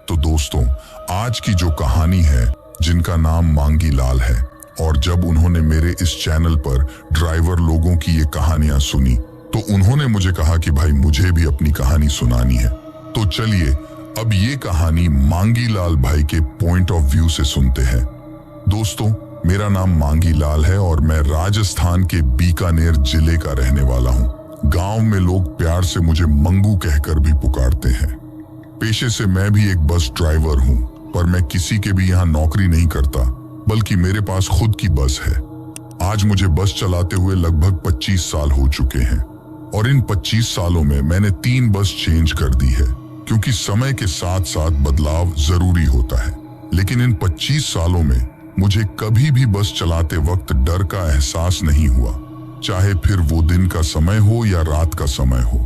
तो दोस्तों, आज की जो कहानी है, जिनका नाम मांगी लाल है, और जब उन्होंने मेरे इस चैनल पर ड्राइवर लोगों की ये कहानियां सुनी तो उन्होंने मुझे कहा कि भाई मुझे भी अपनी कहानी सुनानी है। तो चलिए अब ये कहानी मांगी लाल भाई के पॉइंट ऑफ व्यू से सुनते हैं। दोस्तों, मेरा नाम मांगी लाल है और मैं राजस्थान के बीकानेर जिले का रहने वाला हूँ। गांव में लोग प्यार से मुझे मंगू कहकर भी पुकारते हैं। पेशे से मैं भी एक बस ड्राइवर हूँ, पर मैं किसी के भी यहाँ नौकरी नहीं करता, बल्कि मेरे पास खुद की बस है। आज मुझे बस चलाते हुए लगभग 25 साल हो चुके हैं और इन 25 सालों में मैंने 3 बस चेंज कर दी है, क्योंकि समय के साथ साथ बदलाव जरूरी होता है। लेकिन इन 25 सालों में मुझे कभी भी बस चलाते वक्त डर का एहसास नहीं हुआ, चाहे फिर वो दिन का समय हो या रात का समय हो।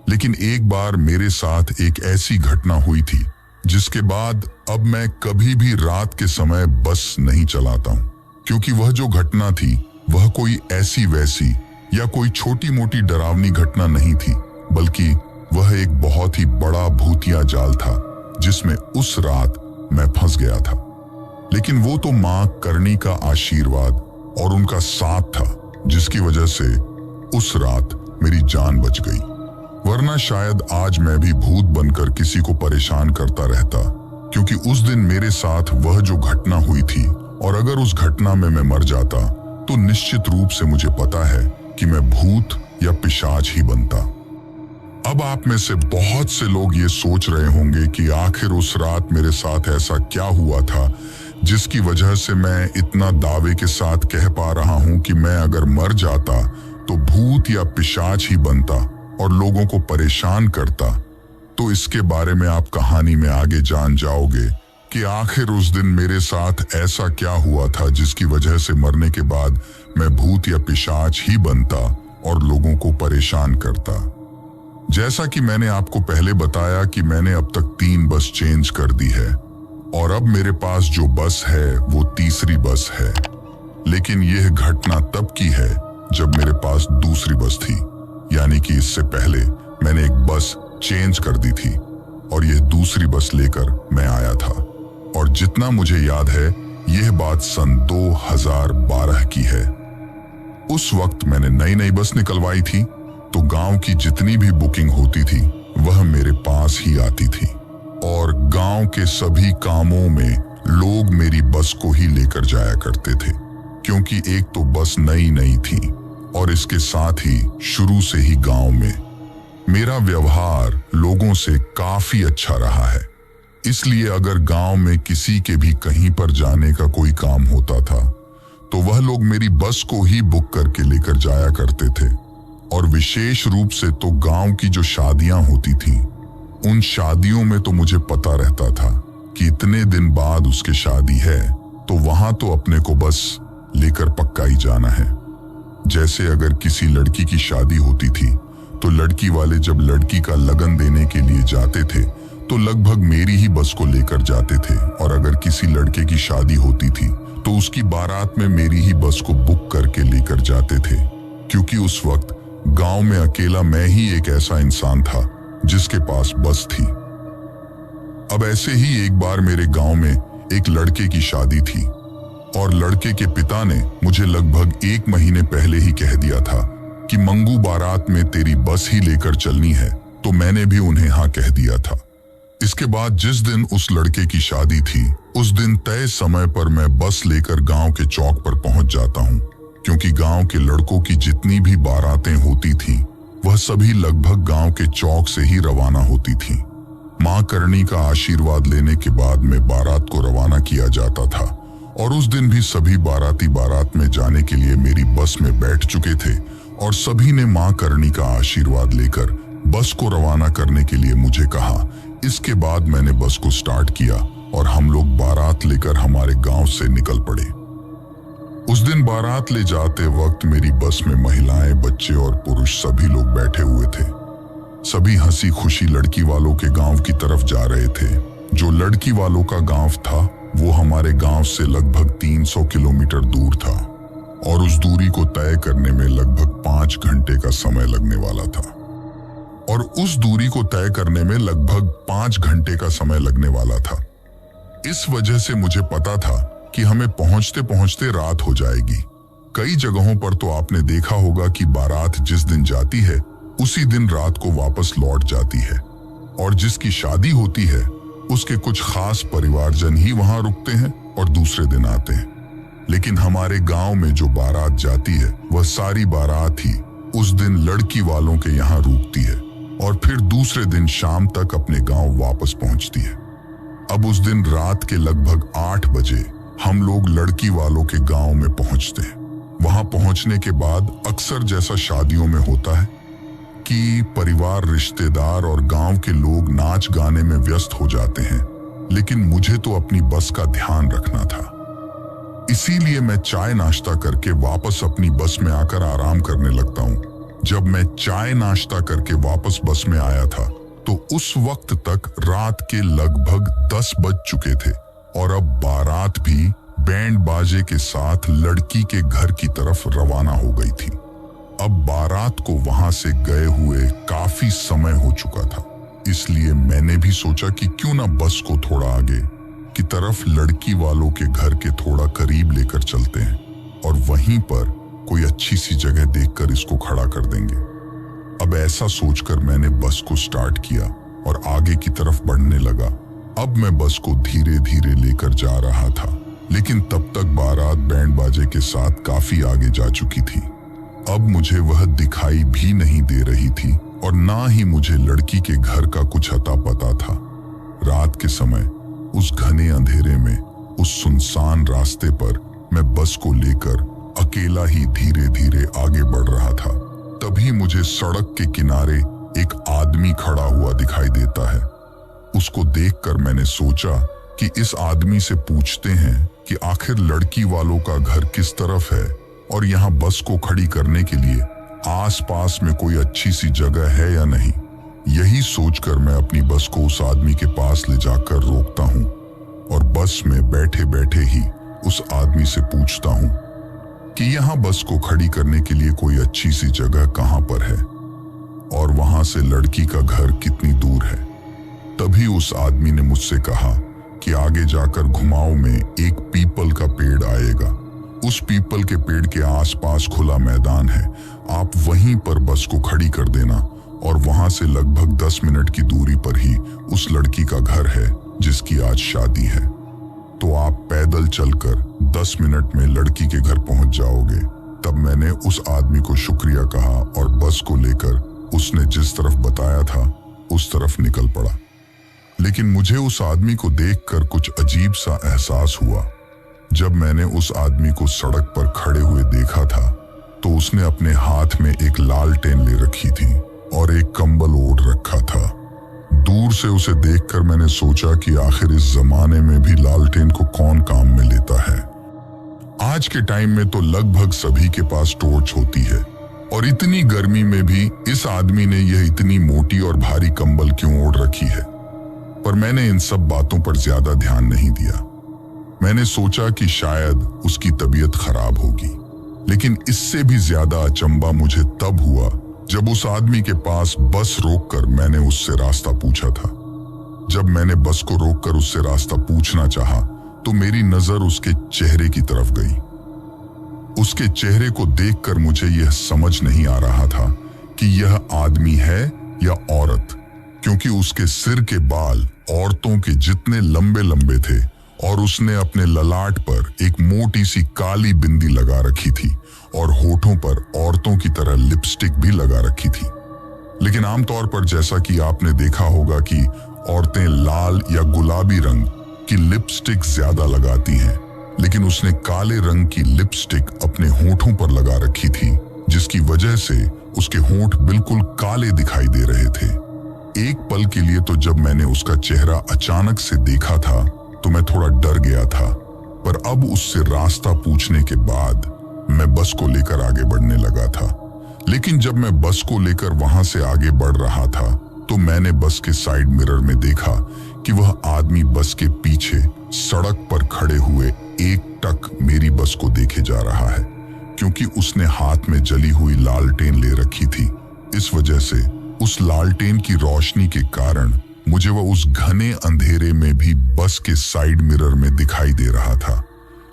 लेकिन एक बार मेरे साथ एक ऐसी घटना हुई थी जिसके बाद अब मैं कभी भी रात के समय बस नहीं चलाता हूँ, क्योंकि वह जो घटना थी वह कोई ऐसी वैसी या कोई छोटी मोटी डरावनी घटना नहीं थी, बल्कि वह एक बहुत ही बड़ा भूतिया जाल था जिसमें उस रात मैं फंस गया था। लेकिन वो तो मां करनी का आशीर्वाद और उनका साथ था जिसकी वजह से उस रात मेरी जान बच गई, वरना शायद आज मैं भी भूत बनकर किसी को परेशान करता रहता। क्योंकि उस दिन मेरे साथ वह जो घटना हुई थी, और अगर उस घटना में मैं मर जाता तो निश्चित रूप से मुझे पता है कि मैं भूत या पिशाच ही बनता। अब आप में से बहुत से लोग ये सोच रहे होंगे कि आखिर उस रात मेरे साथ ऐसा क्या हुआ था जिसकी वजह से मैं इतना दावे के साथ कह पा रहा हूं कि मैं अगर मर जाता तो भूत या पिशाच ही बनता और लोगों को परेशान करता। तो इसके बारे में आप कहानी में आगे जान जाओगे कि आखिर उस दिन मेरे साथ ऐसा क्या हुआ था जिसकी वजह से मरने के बाद मैं भूत या पिशाच ही बनता और लोगों को परेशान करता। जैसा कि मैंने आपको पहले बताया कि मैंने अब तक 3 बस चेंज कर दी है और अब मेरे पास जो बस है वो तीसरी बस है। लेकिन यह घटना तब की है जब मेरे पास दूसरी बस थी, यानी कि इससे पहले मैंने एक बस चेंज कर दी थी और यह दूसरी बस लेकर मैं आया था। और जितना मुझे याद है यह बात सन 2012 की है। उस वक्त मैंने नई बस निकलवाई थी, तो गांव की जितनी भी बुकिंग होती थी वह मेरे पास ही आती थी और गांव के सभी कामों में लोग मेरी बस को ही लेकर जाया करते थे, क्योंकि एक तो बस नई थी और इसके साथ ही शुरू से ही गांव में मेरा व्यवहार लोगों से काफी अच्छा रहा है। इसलिए अगर गांव में किसी के भी कहीं पर जाने का कोई काम होता था तो वह लोग मेरी बस को ही बुक करके लेकर जाया करते थे। और विशेष रूप से तो गांव की जो शादियां होती थी, उन शादियों में तो मुझे पता रहता था कि इतने दिन बाद उसके शादी है, तो वहां तो अपने को बस लेकर पक्का ही जाना है। जैसे अगर किसी लड़की की शादी होती थी तो लड़की वाले जब लड़की का लगन देने के लिए जाते थे तो लगभग मेरी ही बस को लेकर जाते थे, और अगर किसी लड़के की शादी होती थी तो उसकी बारात में मेरी ही बस को बुक करके लेकर जाते थे, क्योंकि उस वक्त गांव में अकेला मैं ही एक ऐसा इंसान था जिसके पास बस थी। अब ऐसे ही एक बार मेरे गांव में एक लड़के की शादी थी और लड़के के पिता ने मुझे लगभग 1 महीने पहले ही कह दिया था कि मंगू बारात में तेरी बस ही लेकर चलनी है, तो मैंने भी उन्हें हाँ कह दिया था। इसके बाद जिस दिन उस लड़के की शादी थी, उस दिन तय समय पर मैं बस लेकर गांव के चौक पर पहुंच जाता हूं, क्योंकि गांव के लड़कों की जितनी भी बारातें होती थी वह सभी लगभग गांव के चौक से ही रवाना होती थी। मां करनी का आशीर्वाद लेने के बाद में बारात को रवाना किया जाता था, और उस दिन भी सभी बाराती बारात में जाने के लिए मेरी बस में बैठ चुके थे और सभी ने मां करनी का आशीर्वाद लेकर बस को रवाना करने के लिए मुझे कहा। इसके बाद मैंने बस को स्टार्ट किया और हम लोग बारात लेकर हमारे गांव से निकल पड़े। उस दिन बारात ले जाते वक्त मेरी बस में महिलाएं, बच्चे और पुरुष सभी लोग बैठे हुए थे। सभी हंसी खुशी लड़की वालों के गांव की तरफ जा रहे थे। जो लड़की वालों का गांव था वो हमारे गांव से लगभग 300 किलोमीटर दूर था और उस दूरी को तय करने में लगभग 5 घंटे का समय लगने वाला था। और और उस दूरी को तय करने में लगभग 5 घंटे का समय लगने वाला था। इस वजह से मुझे पता था कि हमें पहुंचते पहुंचते रात हो जाएगी। कई जगहों पर तो आपने देखा होगा कि बारात जिस दिन जाती है उसी दिन रात को वापस लौट जाती है, और जिसकी शादी होती है उसके कुछ खास परिवारजन ही वहां रुकते हैं और दूसरे दिन आते हैं। लेकिन हमारे गांव में जो बारात जाती है वह सारी बारात ही उस दिन लड़की वालों के यहाँ रुकती है और फिर दूसरे दिन शाम तक अपने गांव वापस पहुंचती है। अब उस दिन रात के लगभग 8 बजे हम लोग लड़की वालों के गांव में पहुंचते हैं। वहां पहुंचने के बाद अक्सर जैसा शादियों में होता है कि परिवार, रिश्तेदार और गांव के लोग नाच गाने में व्यस्त हो जाते हैं, लेकिन मुझे तो अपनी बस का ध्यान रखना था। इसीलिए मैं चाय नाश्ता करके वापस अपनी बस में आकर आराम करने लगता हूँ। जब मैं चाय नाश्ता करके वापस बस में आया था तो उस वक्त तक रात के लगभग 10 बज चुके थे और अब बारात भी बैंड बाजे के साथ लड़की के घर की तरफ रवाना हो गई थी। अब बारात को वहां से गए हुए काफी समय हो चुका था, इसलिए मैंने भी सोचा कि क्यों ना बस को थोड़ा आगे की तरफ लड़की वालों के घर के थोड़ा करीब लेकर चलते हैं और वहीं पर कोई अच्छी सी जगह देखकर इसको खड़ा कर देंगे। अब ऐसा सोचकर मैंने बस को स्टार्ट किया और आगे की तरफ बढ़ने लगा। अब मैं बस को धीरे धीरे लेकर जा रहा था, लेकिन तब तक बारात बैंड बाजे के साथ काफी आगे जा चुकी थी। अब मुझे वह दिखाई भी नहीं दे रही थी और ना ही मुझे लड़की के घर का कुछ अता पता था। रात के समय उस घने अंधेरे में उस सुनसान रास्ते पर मैं बस को लेकर अकेला ही धीरे धीरे आगे बढ़ रहा था। तभी मुझे सड़क के किनारे एक आदमी खड़ा हुआ दिखाई देता है। उसको देखकर मैंने सोचा कि इस आदमी से पूछते हैं कि आखिर लड़की वालों का घर किस तरफ है और यहाँ बस को खड़ी करने के लिए आसपास में कोई अच्छी सी जगह है या नहीं। यही सोचकर मैं अपनी बस को उस आदमी के पास ले जाकर रोकता हूँ और बस में बैठे बैठे ही उस आदमी से पूछता हूँ कि यहाँ बस को खड़ी करने के लिए कोई अच्छी सी जगह कहाँ पर है और वहां से लड़की का घर कितनी दूर है। तभी उस आदमी ने मुझसे कहा कि आगे जाकर घुमाव में एक पीपल का पेड़ आएगा। उस पीपल के पेड़ के आसपास खुला मैदान है, आप वहीं पर बस को खड़ी कर देना और वहां से लगभग 10 मिनट की दूरी पर ही उस लड़की का घर है जिसकी आज शादी है। तो आप पैदल चलकर 10 मिनट में लड़की के घर पहुंच जाओगे। तब मैंने उस आदमी को शुक्रिया कहा और बस को लेकर उसने जिस तरफ बताया था उस तरफ निकल पड़ा। लेकिन मुझे उस आदमी को देखकर कुछ अजीब सा एहसास हुआ। जब मैंने उस आदमी को सड़क पर खड़े हुए देखा था तो उसने अपने हाथ में एक लालटेन ले रखी थी और एक कंबल ओढ़ रखा था। दूर से उसे देखकर मैंने सोचा कि आखिर इस जमाने में भी लालटेन को कौन काम में लेता है। आज के टाइम में तो लगभग सभी के पास टॉर्च होती है और इतनी गर्मी में भी इस आदमी ने यह इतनी मोटी और भारी कंबल क्यों ओढ़ रखी है। पर मैंने इन सब बातों पर ज्यादा ध्यान नहीं दिया। मैंने सोचा कि शायद उसकी तबीयत खराब होगी, लेकिन इससे भी ज्यादा अचंभा मुझे तब हुआ जब उस आदमी के पास बस रोककर मैंने उससे रास्ता पूछा था। जब मैंने बस को रोककर उससे रास्ता पूछना चाहा तो मेरी नजर उसके चेहरे की तरफ गई। उसके चेहरे को देखकर मुझे यह समझ नहीं आ रहा था कि यह आदमी है या औरत, क्योंकि उसके सिर के बाल औरतों के जितने लंबे लंबे थे और उसने अपने ललाट पर एक मोटी सी काली बिंदी लगा रखी थी और होठों पर औरतों की तरह लिपस्टिक भी लगा रखी थी। लेकिन आमतौर पर जैसा कि आपने देखा होगा कि औरतें लाल या गुलाबी रंग की लिपस्टिक ज्यादा लगाती हैं, लेकिन उसने काले रंग की लिपस्टिक अपने होठों पर लगा रखी थी, जिसकी वजह से उसके होंठ बिल्कुल काले दिखाई दे रहे थे। एक पल के लिए तो जब मैंने उसका चेहरा अचानक से देखा था तो मैं थोड़ा डर गया था, पर अब उससे रास्ता पूछने के बाद मैं बस को लेकर आगे बढ़ने लगा था। लेकिन जब मैं बस को लेकर वहां से आगे बढ़ रहा था तो मैंने बस के साइड मिरर में देखा कि वह आदमी बस के पीछे सड़क पर खड़े हुए एकटक मेरी बस को देखे जा रहा है। क्योंकि उसने हाथ में जली हुई लालटेन ले रखी थी, इस वजह से उस लालटेन की रोशनी के कारण मुझे वह उस घने अंधेरे में भी बस के साइड मिरर में दिखाई दे रहा था।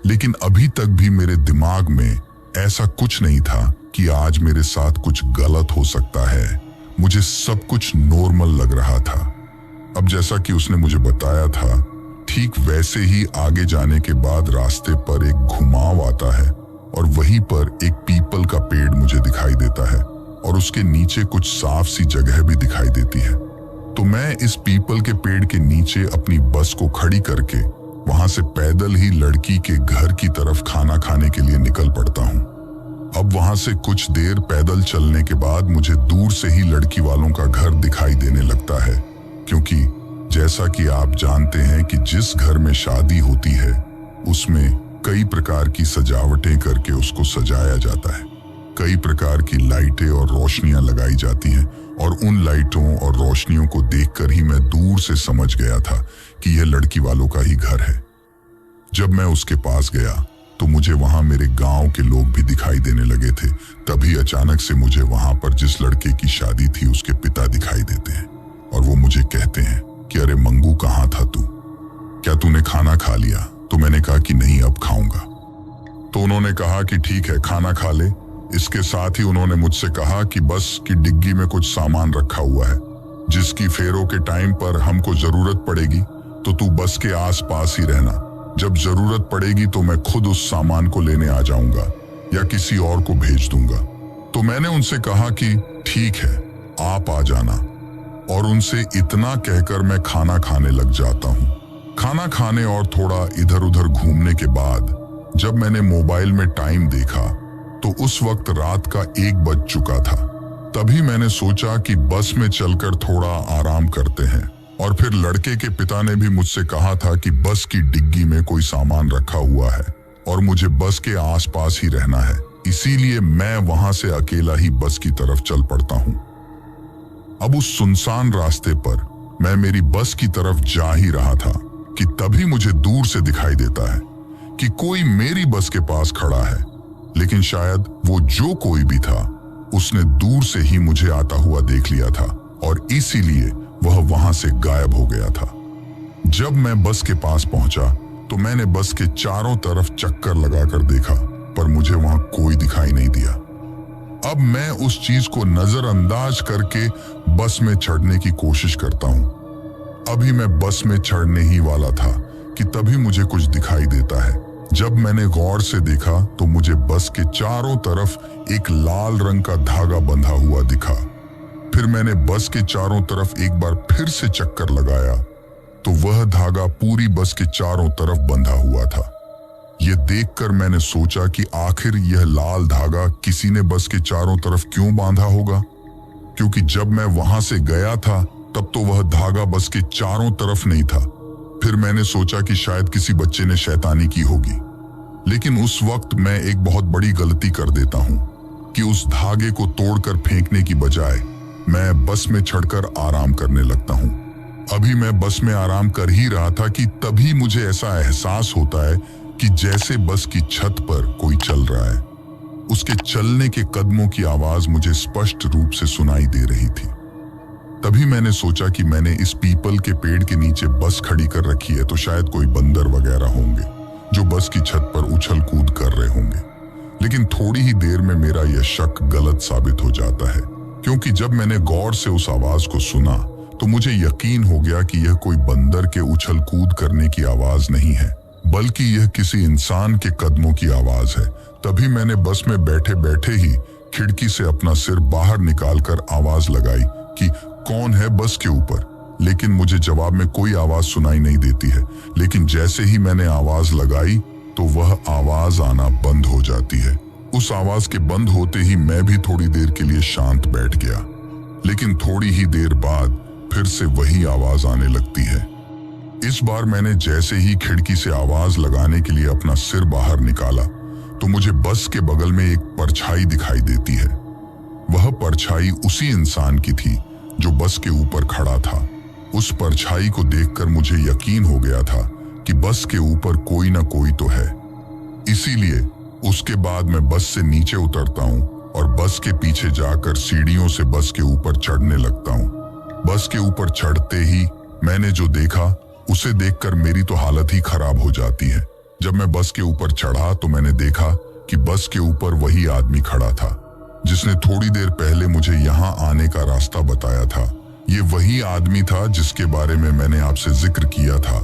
लेकिन अभी तक भी मेरे दिमाग में ऐसा कुछ नहीं था कि आज मेरे साथ कुछ गलत हो सकता है। मुझे सब कुछ नॉर्मल लग रहा था। अब जैसा कि उसने मुझे बताया था, ठीक वैसे ही आगे जाने के बाद रास्ते पर एक घुमाव आता है और वहीं पर एक पीपल का पेड़ मुझे दिखाई देता है और उसके नीचे कुछ साफ सी जगह भी दिखाई देती है। तो मैं इस पीपल के पेड़ के नीचे अपनी बस को खड़ी करके वहां से पैदल ही लड़की के घर की तरफ खाना खाने के लिए निकल पड़ता हूँ। अब वहां से कुछ देर पैदल चलने के बाद मुझे दूर से ही लड़की वालों का घर दिखाई देने लगता है, क्योंकि जैसा कि आप जानते हैं कि जिस घर में शादी होती है उसमें कई प्रकार की सजावटें करके उसको सजाया जाता है। कई प्रकार की लाइटें और रोशनियां लगाई जाती हैं और उन लाइटों और रोशनियों को देखकर ही मैं दूर से समझ गया था कि यह लड़की वालों का ही घर है। जब मैं उसके पास गया तो मुझे वहां मेरे गांव के लोग भी दिखाई देने लगे थे। तभी अचानक से मुझे वहां पर जिस लड़के की शादी थी उसके पिता दिखाई देते हैं और वो मुझे कहते हैं कि अरे मंगू, कहाँ था तू? क्या तूने खाना खा लिया? तो मैंने कहा कि नहीं, अब खाऊंगा। तो उन्होंने कहा कि ठीक है, खाना खा ले। इसके साथ ही उन्होंने मुझसे कहा कि बस की डिग्गी में कुछ सामान रखा हुआ है जिसकी फेरों के टाइम पर हमको जरूरत पड़ेगी, तो तू बस के आसपास ही रहना। जब जरूरत पड़ेगी तो मैं खुद उस सामान को लेने आ जाऊंगा या किसी और को भेज दूंगा। तो मैंने उनसे कहा कि ठीक है, आप आ जाना, और उनसे इतना कहकर मैं खाना खाने लग जाता हूँ। खाना खाने और थोड़ा इधर उधर घूमने के बाद जब मैंने मोबाइल में टाइम देखा तो उस वक्त रात का 1 बज चुका था। तभी मैंने सोचा कि बस में चलकर थोड़ा आराम करते हैं, और फिर लड़के के पिता ने भी मुझसे कहा था कि बस की डिग्गी में कोई सामान रखा हुआ है और मुझे बस के आसपास ही रहना है। इसीलिए मैं वहां से अकेला ही बस की तरफ चल पड़ता हूँ। अब उस सुनसान रास्ते पर मैं मेरी बस की तरफ जा ही रहा था कि तभी मुझे दूर से दिखाई देता है कि कोई मेरी बस के पास खड़ा है। लेकिन शायद वो जो कोई भी था उसने दूर से ही मुझे आता हुआ देख लिया था और इसीलिए वह वहां से गायब हो गया था। जब मैं बस के पास पहुंचा तो मैंने बस के चारों तरफ चक्कर लगाकर देखा, पर मुझे वहां कोई दिखाई नहीं दिया। अब मैं उस चीज को नजरअंदाज करके बस में चढ़ने की कोशिश करता हूं। अभी मैं बस में चढ़ने ही वाला था कि तभी मुझे कुछ दिखाई देता है। जब मैंने गौर से देखा तो मुझे बस के चारों तरफ एक लाल रंग का धागा बंधा हुआ दिखा। फिर मैंने बस के चारों तरफ एक बार फिर से चक्कर लगाया तो वह धागा पूरी बस के चारों तरफ बंधा हुआ था। यह देखकर मैंने सोचा कि आखिर यह लाल धागा किसी ने बस के चारों तरफ क्यों बांधा होगा, क्योंकि जब मैं वहां से गया था तब तो वह धागा बस के चारों तरफ नहीं था। फिर मैंने सोचा कि शायद किसी बच्चे ने शैतानी की होगी, लेकिन उस वक्त मैं एक बहुत बड़ी गलती कर देता हूं कि उस धागे को तोड़कर फेंकने की बजाय मैं बस में चढ़कर आराम करने लगता हूं। अभी मैं बस में आराम कर ही रहा था कि तभी मुझे ऐसा एहसास होता है कि जैसे बस की छत पर कोई चल रहा है। उसके चलने के कदमों की आवाज मुझे स्पष्ट रूप से सुनाई दे रही थी। तभी मैंने सोचा कि मैंने इस पीपल के पेड़ के नीचे बस खड़ी कर रखी है तो शायद कोई बंदर वगैरह होंगे जो बस की छत पर उछल कूद कर रहे होंगे। लेकिन थोड़ी ही देर में मेरा यह शक गलत साबित हो जाता है, क्योंकि जब मैंने गौर से उस आवाज को सुना तो मुझे यकीन हो गया कि यह कोई बंदर के उछल कूद करने की आवाज नहीं है, बल्कि यह किसी इंसान के कदमों की आवाज है। तभी मैंने बस में बैठे बैठे ही खिड़की से अपना सिर बाहर निकालकर आवाज लगाई कि कौन है बस के ऊपर, लेकिन मुझे जवाब में कोई आवाज सुनाई नहीं देती है। लेकिन जैसे ही मैंने आवाज लगाई तो वह आवाज आना बंद हो जाती है। उस आवाज के बंद होते ही मैं भी थोड़ी देर के लिए शांत बैठ गया, लेकिन थोड़ी ही देर बाद फिर से वही आवाज आने लगती है। इस बार मैंने जैसे ही खिड़की से आवाज लगाने के लिए अपना सिर बाहर निकाला तो मुझे बस के बगल में एक परछाई दिखाई देती है। वह परछाई उसी इंसान की थी जो बस के ऊपर खड़ा था। उस परछाई को देखकर मुझे यकीन हो गया था कि बस के ऊपर कोई ना कोई तो है। इसीलिए उसके बाद मैं बस से नीचे उतरता हूँ और बस के पीछे जाकर सीढ़ियों से बस के ऊपर चढ़ने लगता हूँ। बस के ऊपर चढ़ते ही मैंने जो देखा उसे देखकर मेरी तो हालत ही खराब हो जाती है। जब मैं बस के ऊपर चढ़ा तो मैंने देखा कि बस के ऊपर वही आदमी खड़ा था जिसने थोड़ी देर पहले मुझे यहाँ आने का रास्ता बताया था। ये वही आदमी था जिसके बारे में मैंने आपसे जिक्र किया था,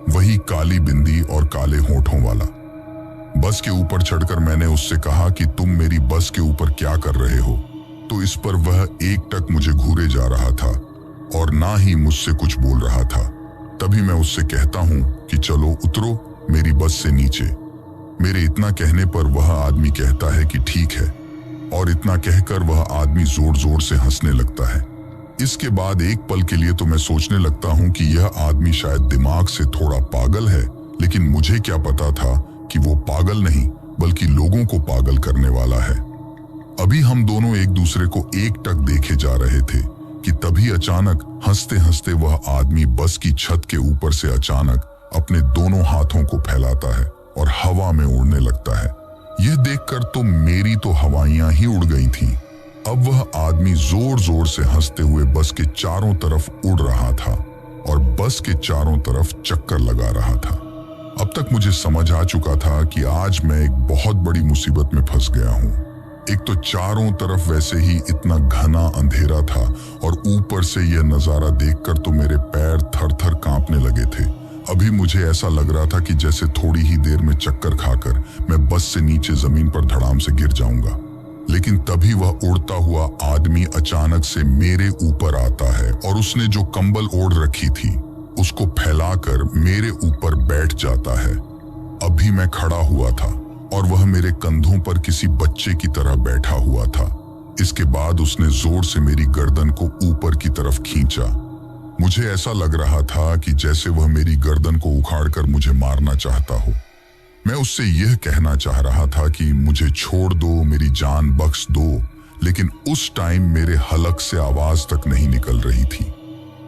वही काली बिंदी और काले होठों वाला। बस के ऊपर चढ़कर मैंने उससे कहा कि तुम मेरी बस के ऊपर क्या कर रहे हो, तो इस पर वह एकटक मुझे घूरे जा रहा था और ना ही मुझसे कुछ बोल रहा था। तभी मैं उससे कहता हूँ कि चलो उतरो मेरी बस से नीचे। मेरे इतना कहने पर वह आदमी कहता है कि ठीक है, और इतना कहकर वह आदमी जोर जोर से हंसने लगता है। इसके बाद एक पल के लिए तो मैं सोचने लगता हूँ कि यह आदमी शायद दिमाग से थोड़ा पागल है, लेकिन मुझे क्या पता था कि वो पागल नहीं बल्कि लोगों को पागल करने वाला है। अभी हम दोनों एक दूसरे को एकटक देखे जा रहे थे कि तभी अचानक हंसते हंसते वह आदमी बस की छत के ऊपर से अचानक अपने दोनों हाथों को फैलाता है और हवा में उड़ने लगता है। यह देखकर तो मेरी तो हवाइयां ही उड़ गई थीं। अब वह आदमी जोर जोर से हंसते हुए बस के चारों तरफ उड़ रहा था और बस के चारों तरफ चक्कर लगा रहा था। अब तक मुझे समझ आ चुका था कि आज मैं एक बहुत बड़ी मुसीबत में फंस गया हूँ। एक तो चारों तरफ वैसे ही इतना घना अंधेरा था और ऊपर से यह नजारा देखकर तो मेरे पैर थर थर कांपने लगे थे। अभी मुझे ऐसा लग रहा था कि जैसे थोड़ी ही देर में चक्कर खाकर मैं बस से नीचे जमीन पर धड़ाम से गिर जाऊंगा। लेकिन तभी वह उड़ता हुआ आदमी अचानक से मेरे ऊपर आता है और उसने जो कंबल ओढ़ रखी थी उसको फैलाकर मेरे ऊपर बैठ जाता है। अभी मैं खड़ा हुआ था और वह मेरे कंधों पर किसी बच्चे की तरह बैठा हुआ था। इसके बाद उसने जोर से मेरी गर्दन को ऊपर की तरफ खींचा। मुझे ऐसा लग रहा था कि जैसे वह मेरी गर्दन को उखाड़कर मुझे मारना चाहता हो। मैं उससे यह कहना चाह रहा था कि मुझे छोड़ दो, मेरी जान बख्श दो, लेकिन उस टाइम मेरे हलक से आवाज तक नहीं निकल रही थी।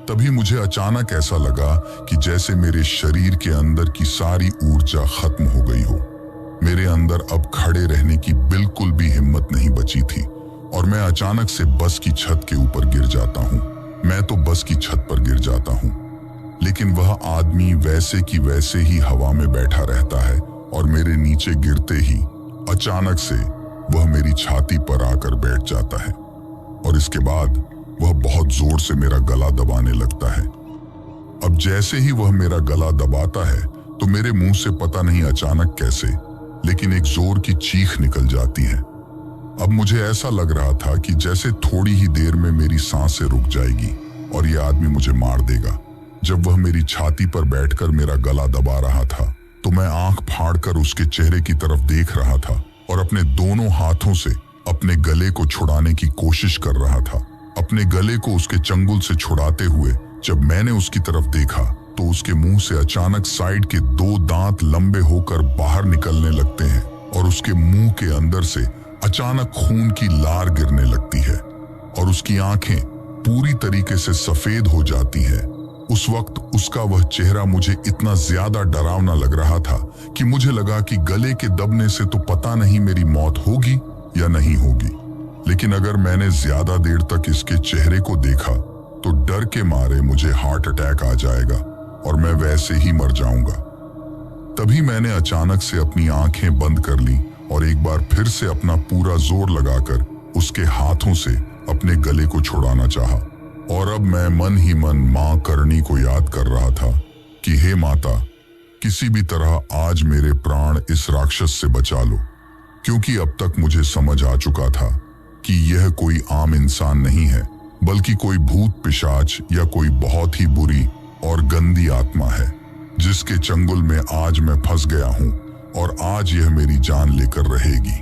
तभी मुझे अचानक ऐसा लगा कि जैसे मेरे शरीर के अंदर की सारी ऊर्जा खत्म हो गई हो। मेरे अंदर अब खड़े रहने की बिल्कुल भी हिम्मत नहीं बची थी और मैं अचानक से बस की छत के ऊपर गिर जाता हूँ। मैं तो बस की छत पर गिर जाता हूँ, लेकिन वह आदमी वैसे की वैसे ही हवा में बैठा रहता है और मेरे नीचे गिरते ही अचानक से वह मेरी छाती पर आकर बैठ जाता है और इसके बाद वह बहुत जोर से मेरा गला दबाने लगता है। अब जैसे ही वह मेरा गला दबाता है तो मेरे मुंह से पता नहीं अचानक कैसे, लेकिन एक जोर की चीख निकल जाती है। अब मुझे ऐसा लग रहा था कि जैसे थोड़ी ही देर में मेरी सांसें रुक जाएगी और यह आदमी मुझे मार देगा। जब वह मेरी छाती पर बैठकर मेरा गला दबा रहा था तो मैं आंख फाड़कर उसके चेहरे की तरफ देख रहा था और अपने दोनों हाथों से अपने गले को छुड़ाने की कोशिश कर रहा था। अपने गले को उसके चंगुल से छुड़ाते हुए जब मैंने उसकी तरफ देखा तो उसके मुंह से अचानक साइड के 2 दांत लंबे होकर बाहर निकलने लगते हैं और उसके मुंह के अंदर से अचानक खून की लार गिरने लगती है और उसकी आंखें पूरी तरीके से सफेद हो जाती हैं। उस वक्त उसका वह चेहरा मुझे इतना ज्यादा डरावना लग रहा था कि मुझे लगा कि गले के दबने से तो पता नहीं मेरी मौत होगी या नहीं होगी, लेकिन अगर मैंने ज्यादा देर तक इसके चेहरे को देखा तो डर के मारे मुझे हार्ट अटैक आ जाएगा और मैं वैसे ही मर जाऊंगा। तभी मैंने अचानक से अपनी आंखें बंद कर ली और एक बार फिर से अपना पूरा जोर लगाकर उसके हाथों से अपने गले को छुड़ाना चाहा और अब मैं मन ही मन मां करणी को याद कर रहा था कि हे माता, किसी भी तरह आज मेरे प्राण इस राक्षस से बचा लो, क्योंकि अब तक मुझे समझ आ चुका था कि यह कोई आम इंसान नहीं है बल्कि कोई भूत पिशाच या कोई बहुत ही बुरी और गंदी आत्मा है जिसके चंगुल में आज मैं फंस गया हूं और आज यह मेरी जान लेकर रहेगी।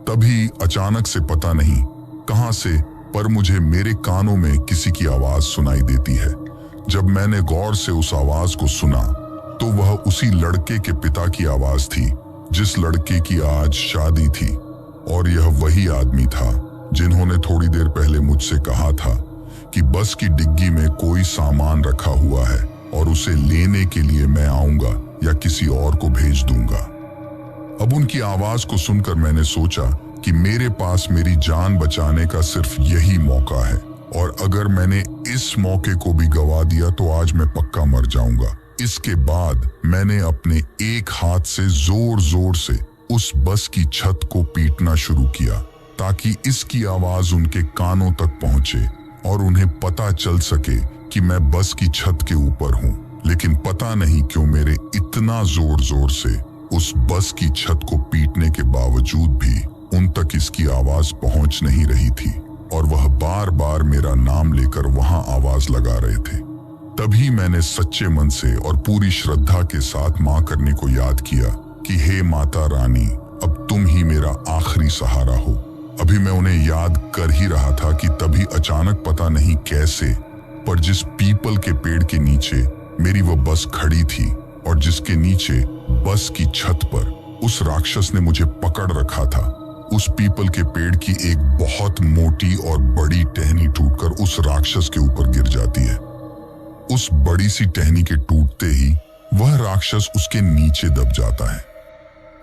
तभी अचानक से पता नहीं कहां से पर मुझे मेरे कानों में किसी की आवाज सुनाई देती है। जब मैंने गौर से उस आवाज को सुना तो वह उसी लड़के के पिता की आवाज थी जिस लड़के की आज शादी थी और यह वही आदमी था जिन्होंने थोड़ी देर पहले मुझसे कहा था कि बस की डिग्गी में कोई सामान रखा हुआ है और उसे लेने के लिए मैं आऊंगा या किसी और को भेज दूंगा। अब उनकी आवाज को सुनकर मैंने सोचा कि मेरे पास मेरी जान बचाने का सिर्फ यही मौका है, और अगर मैंने इस मौके को भी गवा दिया तो आज मैं पक्का मर जाऊंगा। इसके बाद मैंने अपने एक हाथ से जोर जोर से उस बस की छत को पीटना शुरू किया ताकि इसकी आवाज उनके कानों तक पहुंचे और उन्हें पता चल सके कि मैं बस की छत के ऊपर हूं। लेकिन पता नहीं क्यों मेरे इतना जोर जोर से उस बस की छत को पीटने के बावजूद भी उन तक इसकी आवाज पहुंच नहीं रही थी, और वह बार बार मेरा नाम लेकर वहां आवाज लगा रहे थे। तभी मैंने सच्चे मन से और पूरी श्रद्धा के साथ मां करने को याद किया कि हे माता रानी, अब तुम ही मेरा आखिरी सहारा हो। अभी मैं उन्हें याद कर ही रहा था कि तभी अचानक पता नहीं कैसे, पर जिस पीपल के पेड़ के नीचे मेरी वह बस खड़ी थी और जिसके नीचे बस की छत पर उस राक्षस ने मुझे पकड़ रखा था, उस पीपल के पेड़ की एक बहुत मोटी और बड़ी टहनी टूटकर उस राक्षस के ऊपर गिर जाती है। उस बड़ी सी टहनी के टूटते ही वह राक्षस उसके नीचे दब जाता है।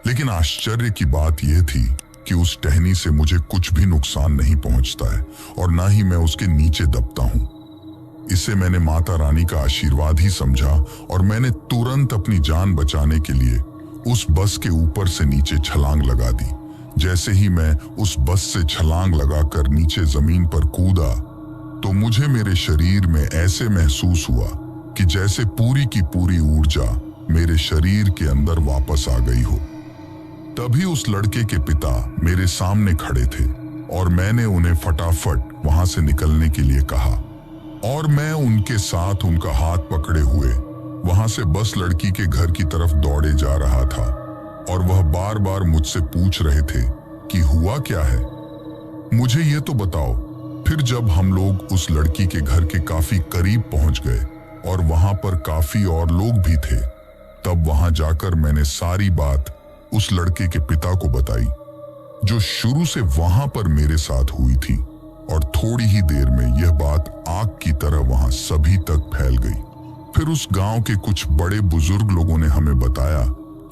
लेकिन आश्चर्य की बात यह थी कि उस टहनी से मुझे कुछ भी नुकसान नहीं पहुंचता है और ना ही मैं उसके नीचे दबता हूं। इसे मैंने माता रानी का आशीर्वाद ही समझा और मैंने तुरंत अपनी जान बचाने के लिए उस बस के ऊपर से नीचे छलांग लगा दी। जैसे ही मैं उस बस से छलांग लगाकर नीचे जमीन पर कूदा तो मुझे मेरे शरीर में ऐसे महसूस हुआ कि जैसे पूरी की पूरी ऊर्जा मेरे शरीर के अंदर वापस आ गई हो। तभी उस लड़के के पिता मेरे सामने खड़े थे और मैंने उन्हें फटाफट वहां से निकलने के लिए कहा और मैं उनके साथ उनका हाथ पकड़े हुए वहां से बस लड़की के घर की तरफ दौड़े जा रहा था, और वह बार बार मुझसे पूछ रहे थे कि हुआ क्या है, मुझे ये तो बताओ। फिर जब हम लोग उस लड़की के घर के काफी करीब पहुंच गए और वहां पर काफी और लोग भी थे, तब वहां जाकर मैंने सारी बात उस लड़के के पिता को बताई, जो शुरू से वहां पर मेरे साथ हुई थी, और थोड़ी ही देर में यह बात आग की तरह वहां सभी तक फैल गई। फिर उस गांव के कुछ बड़े बुजुर्ग लोगों ने हमें बताया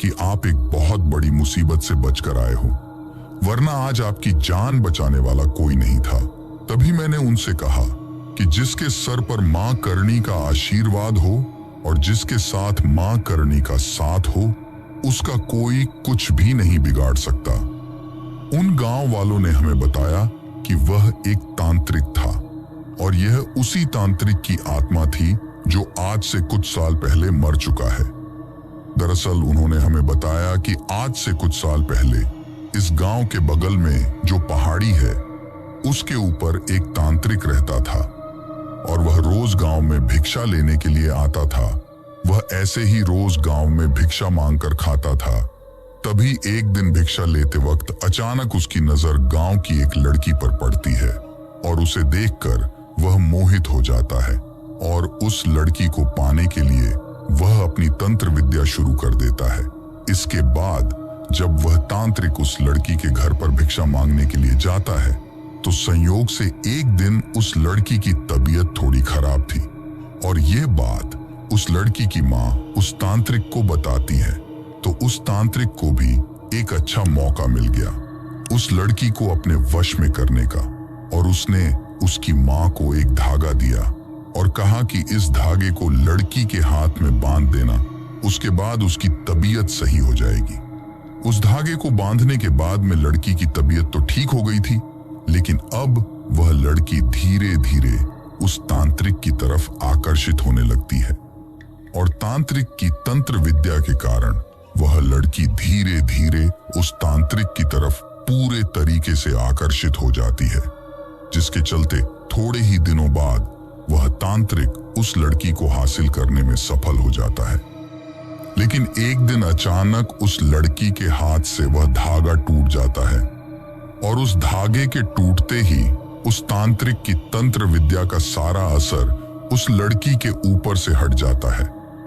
कि आप एक बहुत बड़ी मुसीबत से बचकर आए हो, वरना आज आपकी जान बचाने वाला कोई नहीं था। तभी मैंने उनसे कहा कि जिसके सर पर मां करणी का आशीर्वाद हो और जिसके साथ मां करणी का साथ हो, उसका कोई कुछ भी नहीं बिगाड़ सकता। उन गांव वालों ने हमें बताया कि वह एक तांत्रिक था और यह उसी तांत्रिक की आत्मा थी जो आज से कुछ साल पहले मर चुका है। दरअसल उन्होंने हमें बताया कि आज से कुछ साल पहले इस गांव के बगल में जो पहाड़ी है, उसके ऊपर एक तांत्रिक रहता था और वह रोज गांव में भिक्षा लेने के लिए आता था। वह ऐसे ही रोज गांव में भिक्षा मांगकर खाता था। तभी एक दिन भिक्षा लेते वक्त अचानक उसकी नजर गांव की एक लड़की पर पड़ती है और उसे देखकर वह मोहित हो जाता है, और उस लड़की को पाने के लिए वह अपनी तंत्र विद्या शुरू कर देता है। इसके बाद जब वह तांत्रिक उस लड़की के घर पर भिक्षा मांगने के लिए जाता है तो संयोग से एक दिन उस लड़की की तबीयत थोड़ी खराब थी, और यह बात उस लड़की की मां उस तांत्रिक को बताती है। तो उस तांत्रिक को भी एक अच्छा मौका मिल गया उस लड़की को अपने वश में करने का, और उसने उसकी मां को एक धागा दिया और कहा कि इस धागे को लड़की के हाथ में बांध देना, उसके बाद उसकी तबीयत सही हो जाएगी। उस धागे को बांधने के बाद में लड़की की तबीयत तो ठीक हो गई थी, लेकिन अब वह लड़की धीरे धीरे उस तांत्रिक की तरफ आकर्षित होने लगती है, और तांत्रिक की तंत्र विद्या के कारण वह लड़की धीरे धीरे उस तांत्रिक की तरफ पूरे तरीके से आकर्षित हो जाती है, जिसके चलते थोड़े ही दिनों बाद वह तांत्रिक उस लड़की को हासिल करने में सफल हो जाता है। लेकिन एक दिन अचानक उस लड़की के हाथ से वह धागा टूट जाता है, और उस धागे के टूटते ही उस तांत्रिक की तंत्र विद्या का सारा असर उस लड़की के ऊपर से हट जाता है,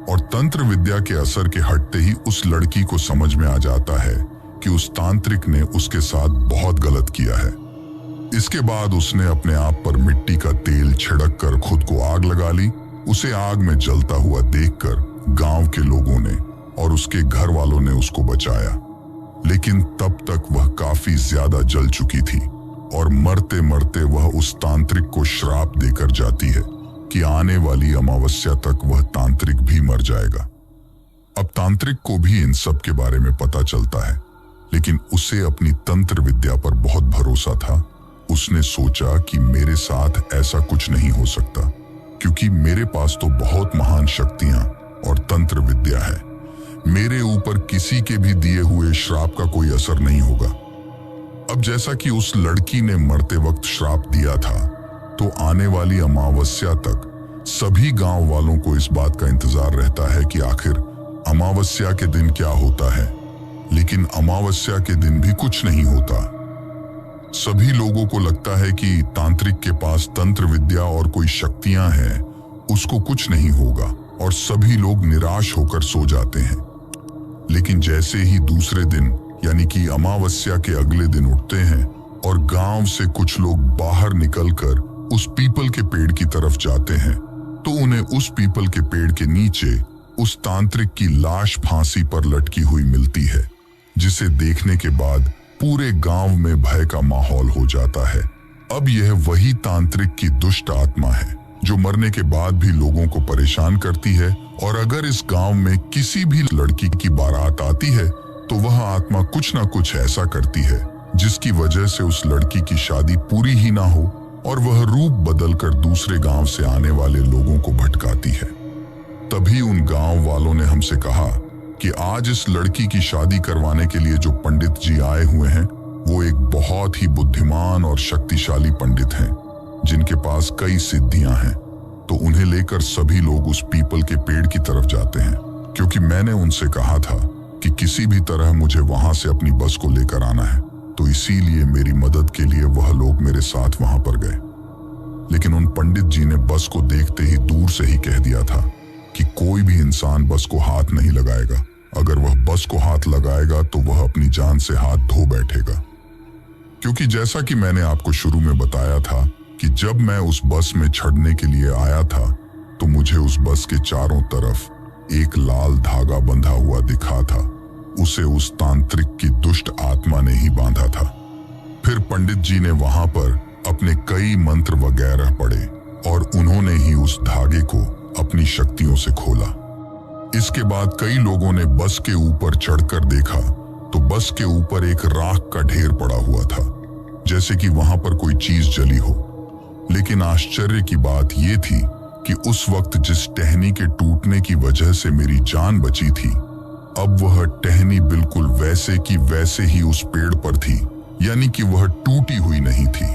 और तंत्र विद्या के असर के हटते ही उस लड़की को समझ में आ जाता है कि उस तांत्रिक ने उसके साथ बहुत गलत किया है। इसके बाद उसने अपने आप पर मिट्टी का तेल छिड़क कर खुद को आग लगा ली। उसे आग में जलता हुआ देखकर गांव के लोगों ने और उसके घर वालों ने उसको बचाया, लेकिन तब तक वह काफी ज्यादा जल चुकी थी और मरते मरते वह उस तांत्रिक को श्राप देकर जाती है कि आने वाली अमावस्या तक वह तांत्रिक भी मर जाएगा। अब तांत्रिक को भी इन सब के बारे में पता चलता है, लेकिन उसे अपनी तंत्र विद्या पर बहुत भरोसा था। उसने सोचा कि मेरे साथ ऐसा कुछ नहीं हो सकता, क्योंकि मेरे पास तो बहुत महान शक्तियां और तंत्र विद्या है। मेरे ऊपर किसी के भी दिए हुए श्राप का कोई असर नहीं होगा। अब जैसा कि उस लड़की ने मरते वक्त श्राप दिया था, तो आने वाली अमावस्या तक सभी गांव वालों को इस बात का इंतजार रहता है कि आखिर अमावस्या के दिन क्या होता है। लेकिन अमावस्या के दिन भी कुछ नहीं होता। सभी लोगों को लगता है कि तांत्रिक के पास तंत्र विद्या और कोई शक्तियां हैं, उसको कुछ नहीं होगा, और सभी लोग निराश होकर सो जाते हैं। लेकिन जैसे ही दूसरे दिन यानी कि अमावस्या के अगले दिन उठते हैं और गांव से कुछ लोग बाहर निकलकर उस पीपल के पेड़ की तरफ जाते हैं, तो उन्हें उस पीपल के पेड़ के नीचे उस तांत्रिक की लाश फांसी पर लटकी हुई मिलती है, जिसे देखने के बाद पूरे गांव में भय का माहौल हो जाता है। अब यह वही तांत्रिक की दुष्ट आत्मा है जो मरने के बाद भी लोगों को परेशान करती है, और अगर इस गांव में किसी भी लड़की की बारात आती है तो वह आत्मा कुछ ना कुछ ऐसा करती है जिसकी वजह से उस लड़की की शादी पूरी ही ना हो और वह रूप बदलकर दूसरे गांव से आने वाले लोगों को भटकाती है। तभी उन गांव वालों ने हमसे कहा कि आज इस लड़की की शादी करवाने के लिए जो पंडित जी आए हुए हैं, वो एक बहुत ही बुद्धिमान और शक्तिशाली पंडित हैं, जिनके पास कई सिद्धियां हैं। तो उन्हें लेकर सभी लोग उस पीपल के पेड़ की तरफ जाते हैं, क्योंकि मैंने उनसे कहा था कि किसी भी तरह मुझे वहां से अपनी बस को लेकर आना है, तो इसीलिए मेरी मदद के लिए वह लोग मेरे साथ वहां पर गए। लेकिन उन पंडित जी ने बस को देखते ही दूर से ही कह दिया था कि कोई भी इंसान बस को हाथ नहीं लगाएगा। अगर वह बस को हाथ लगाएगा तो वह अपनी जान से हाथ धो बैठेगा। क्योंकि जैसा कि मैंने आपको शुरू में बताया था कि जब मैं उस बस में चढ़ने के लिए आया था, तो मुझे उस बस के चारों तरफ एक लाल धागा बंधा हुआ दिखा था। उसे उस तांत्रिक की दुष्ट आत्मा ने ही बांधा था। फिर पंडित जी ने वहां पर अपने कई मंत्र वगैरह पढ़े और उन्होंने ही उस धागे को अपनी शक्तियों से खोला। इसके बाद कई लोगों ने बस के ऊपर चढ़कर देखा तो बस के ऊपर एक राख का ढेर पड़ा हुआ था, जैसे कि वहां पर कोई चीज जली हो। लेकिन आश्चर्य की बात यह थी कि उस वक्त जिस टहनी के टूटने की वजह से मेरी जान बची थी, अब वह टहनी बिल्कुल वैसे की वैसे ही उस पेड़ पर थी, यानी कि वह टूटी हुई नहीं थी।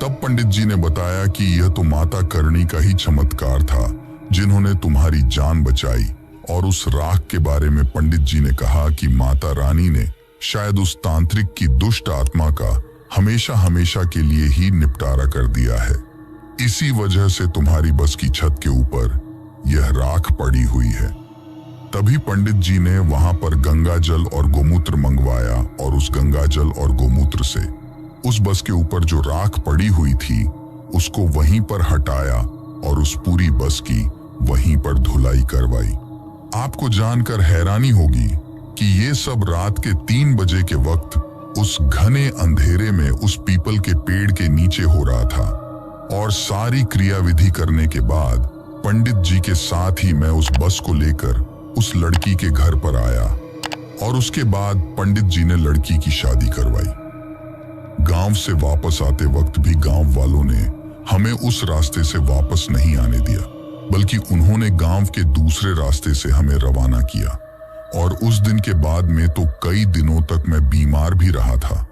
तब पंडित जी ने बताया कि यह तो माता करणी का ही चमत्कार था, जिन्होंने तुम्हारी जान बचाई। और उस राख के बारे में पंडित जी ने कहा कि माता रानी ने शायद उस तांत्रिक की दुष्ट आत्मा का हमेशा हमेशा के लिए ही निपटारा कर दिया है। इसी वजह से तुम्हारी बस की छत के ऊपर यह राख पड़ी हुई है। तभी पंडित जी ने वहां पर गंगा जल और गोमूत्र मंगवाया और उस गंगा जल और गोमूत्र से उस बस के ऊपर जो राख पड़ी हुई थी उसको वहीं पर हटाया और उस पूरी बस की वहीं पर धुलाई करवाई। आपको जानकर हैरानी होगी कि ये सब रात के 3 बजे के वक्त उस घने अंधेरे में उस पीपल के पेड़ के नीचे हो रहा था। और सारी क्रियाविधि करने के बाद पंडित जी के साथ ही मैं उस बस को लेकर उस लड़की के घर पर आया और उसके बाद पंडित जी ने लड़की की शादी करवाई। गांव से वापस आते वक्त भी गांव वालों ने हमें उस रास्ते से वापस नहीं आने दिया, बल्कि उन्होंने गांव के दूसरे रास्ते से हमें रवाना किया। और उस दिन के बाद में तो कई दिनों तक मैं बीमार भी रहा था,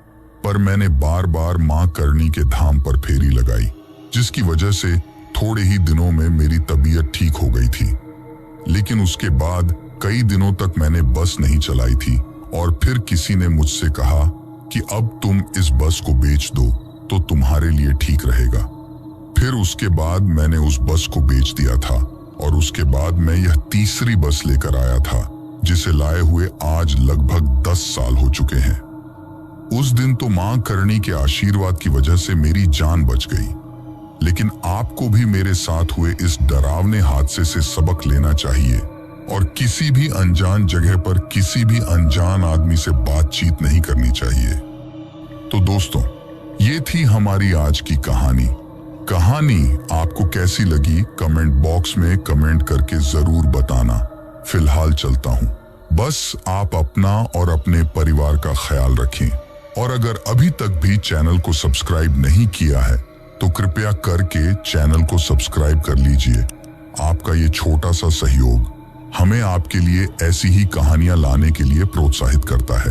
पर मैंने बार बार मां करणी के धाम पर फेरी लगाई, जिसकी वजह से थोड़े ही दिनों में मेरी तबीयत ठीक हो गई थी। लेकिन उसके बाद कई दिनों तक मैंने बस नहीं चलाई थी और फिर किसी ने मुझसे कहा कि अब तुम इस बस को बेच दो तो तुम्हारे लिए ठीक रहेगा। फिर उसके बाद मैंने उस बस को बेच दिया था और उसके बाद मैं यह तीसरी बस लेकर आया था, जिसे लाए हुए आज लगभग 10 साल हो चुके हैं। उस दिन तो मां करणी के आशीर्वाद की वजह से मेरी जान बच गई, लेकिन आपको भी मेरे साथ हुए इस डरावने हादसे से सबक लेना चाहिए और किसी भी अनजान जगह पर किसी भी अनजान आदमी से बातचीत नहीं करनी चाहिए। तो दोस्तों, ये थी हमारी आज की कहानी। कहानी आपको कैसी लगी कमेंट बॉक्स में कमेंट करके जरूर बताना। फिलहाल चलता हूँ, बस आप अपना और अपने परिवार का ख्याल रखें। और अगर अभी तक भी चैनल को सब्सक्राइब नहीं किया है तो कृपया करके चैनल को सब्सक्राइब कर लीजिए। आपका ये छोटा सा सहयोग हमें आपके लिए ऐसी ही कहानियां लाने के लिए प्रोत्साहित करता है।